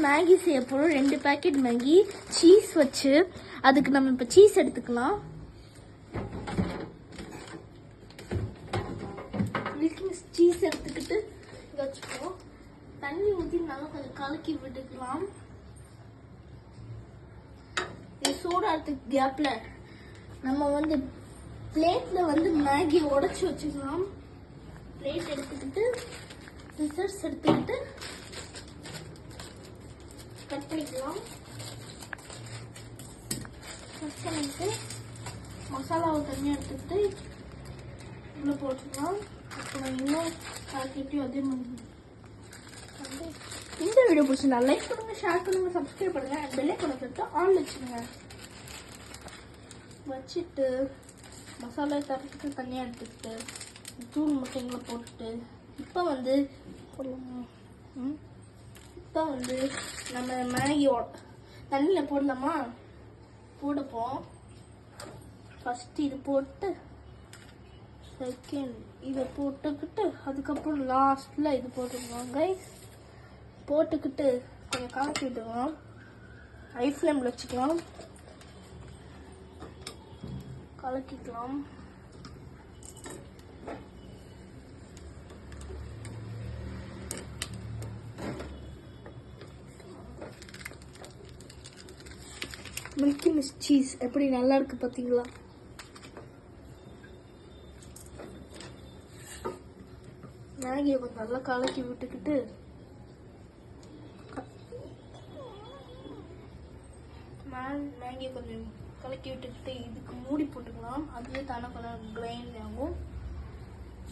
Maggi செய்ய போகிறோம். 2 packet Maggi cheese வச்சு. அதுக்கு நம்ம இப்போ சீஸ் எடுத்துக்கலாம். மில்கி மிஸ்ட் சீஸ் எடுத்துக்கிட்டு இங்கே வச்சுப்போம். தண்ணி ஊற்றி நல்லா கொஞ்சம் கலக்கி விட்டுக்கலாம். இது சூடாகிறதுக்கு கேப்பில் நம்ம வந்து பிளேட்டில் வந்து மேகி உடச்சி வச்சுக்கலாம். பிளேட் எடுத்துக்கிட்டு சிசர்ஸ் எடுத்துக்கிட்டு கட் பண்ணிக்கலாம். கட் பண்ணிட்டு மசாலாவை தனியாக எடுத்துக்கிட்டு உள்ளே போட்டுக்கலாம். அப்புறம் இன்னும் காக்கிட்டையும் அதே மாதிரி. இந்த வீடியோ பிடிச்சிருந்தா லைக் பண்ணுங்க, ஷேர் பண்ணுங்க, சப்ஸ்கிரைப் பண்ணுங்க, பெல் ஐகானை கொடுத்து ஆன் வச்சுருங்க. வச்சுட்டு மசாலா தரத்துக்கு தனியாக எடுத்துக்கிட்டு தூள் முட்டைங்களை போட்டுட்டு இப்போ வந்து நம்ம மேகியோட தண்ணியில் போடலாமா? போடப்போம். ஃபஸ்ட்டு இது போட்டு செகண்ட் இதை போட்டுக்கிட்டு அதுக்கப்புறம் லாஸ்ட்டில் இது போட்டுருவோம் கைஸ். போட்டுக்கிட்டு கொஞ்சம் கலக்கி விட்டுருவோம். ஹை ஃப்ளேமில் வச்சுக்கலாம். கலக்கிக்கலாம். மில்கி மிஸ்ட் சீஸ் எப்படி நல்லா இருக்கு பார்த்தீங்களா? மேகியை கொஞ்சம் நல்லா கலக்கி விட்டுக்கிட்டு மேகியை கொஞ்சம் கலக்கி விட்டுக்கிட்டு இதுக்கு மூடி போட்டுக்கலாம். அதுவே தானே கொஞ்சம் கிரைண்ட் ஆகும்.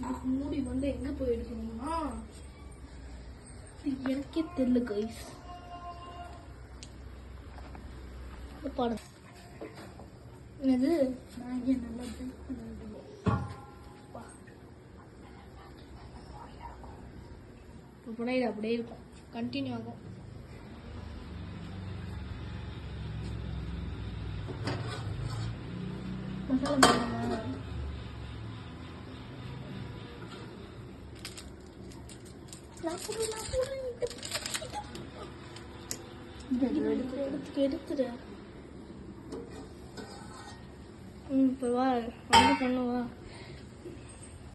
இதுக்கு மூடி வந்து எங்கே போய் எடுக்கணும்னா எனக்கே தெரியல கைஸ். பாருங்க இது மேகியை நல்லா பேக் பண்ணிடுவோம். அப்படியே இது அப்படியே இருக்கும், கண்டினியூ ஆகும். மசாலா எடுத்துடு. இப்போ வா வந்து பண்ணுவா.